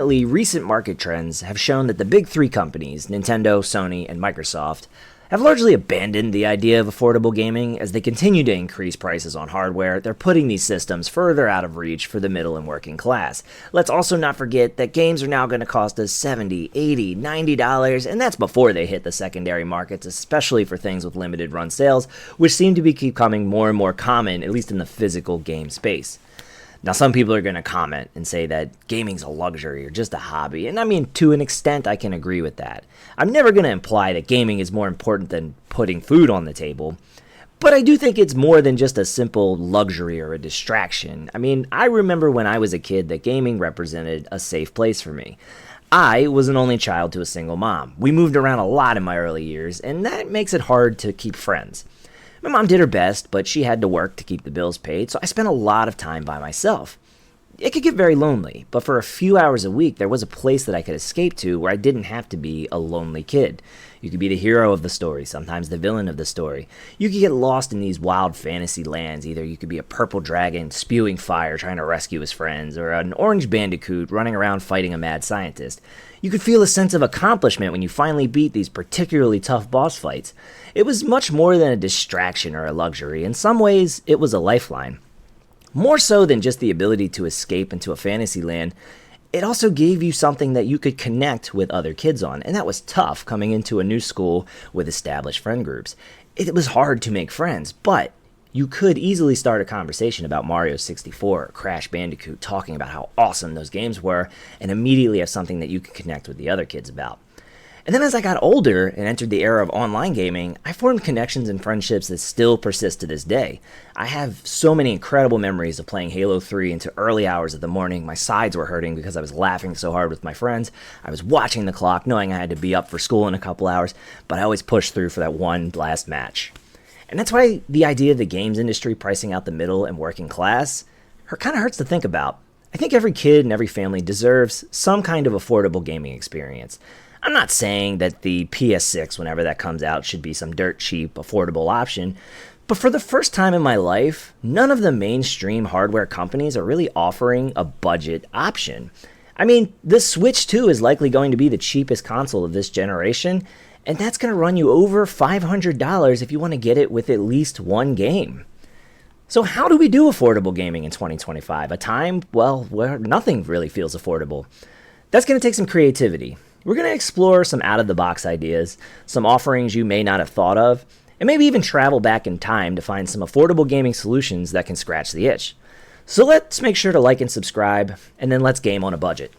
Recent market trends have shown that the big three companies, Nintendo, Sony, and Microsoft, have largely abandoned the idea of affordable gaming as they continue to increase prices on hardware. They're putting these systems further out of reach for the middle and working class. Let's also not forget that games are now going to cost us $70, $80, $90, and that's before they hit the secondary markets, especially for things with limited run sales, which seem to be becoming more and more common, at least in the physical game space. Now, some people are going to comment and say that gaming's a luxury or just a hobby, and I mean, to an extent, I can agree with that. I'm never going to imply that gaming is more important than putting food on the table, but I do think it's more than just a simple luxury or a distraction. I mean, I remember when I was a kid that gaming represented a safe place for me. I was an only child to a single mom. We moved around a lot in my early years, and that makes it hard to keep friends. My mom did her best, but she had to work to keep the bills paid, so I spent a lot of time by myself. It could get very lonely, but for a few hours a week, there was a place that I could escape to where I didn't have to be a lonely kid. You could be the hero of the story, sometimes the villain of the story. You could get lost in these wild fantasy lands. Either you could be a purple dragon spewing fire trying to rescue his friends, or an orange bandicoot running around fighting a mad scientist. You could feel a sense of accomplishment when you finally beat these particularly tough boss fights. It was much more than a distraction or a luxury. In some ways, it was a lifeline. More so than just the ability to escape into a fantasy land, it also gave you something that you could connect with other kids on, and that was tough coming into a new school with established friend groups. It was hard to make friends, but you could easily start a conversation about Mario 64 or Crash Bandicoot, talking about how awesome those games were, and immediately have something that you could connect with the other kids about. And then as I got older and entered the era of online gaming, I formed connections and friendships that still persist to this day. I have so many incredible memories of playing Halo 3 into early hours of the morning. My sides were hurting because I was laughing so hard with my friends. I was watching the clock, knowing I had to be up for school in a couple hours, but I always pushed through for that one last match. And that's why the idea of the games industry pricing out the middle and working class kind of hurts to think about. I think every kid and every family deserves some kind of affordable gaming experience. I'm not saying that the PS6, whenever that comes out, should be some dirt cheap, affordable option, but for the first time in my life, none of the mainstream hardware companies are really offering a budget option. I mean, the Switch 2 is likely going to be the cheapest console of this generation, and that's going to run you over $500 if you want to get it with at least one game. So how do we do affordable gaming in 2025? A time, well, where nothing really feels affordable. That's going to take some creativity. We're going to explore some out-of-the-box ideas, some offerings you may not have thought of, and maybe even travel back in time to find some affordable gaming solutions that can scratch the itch. So let's make sure to like and subscribe, and then let's game on a budget.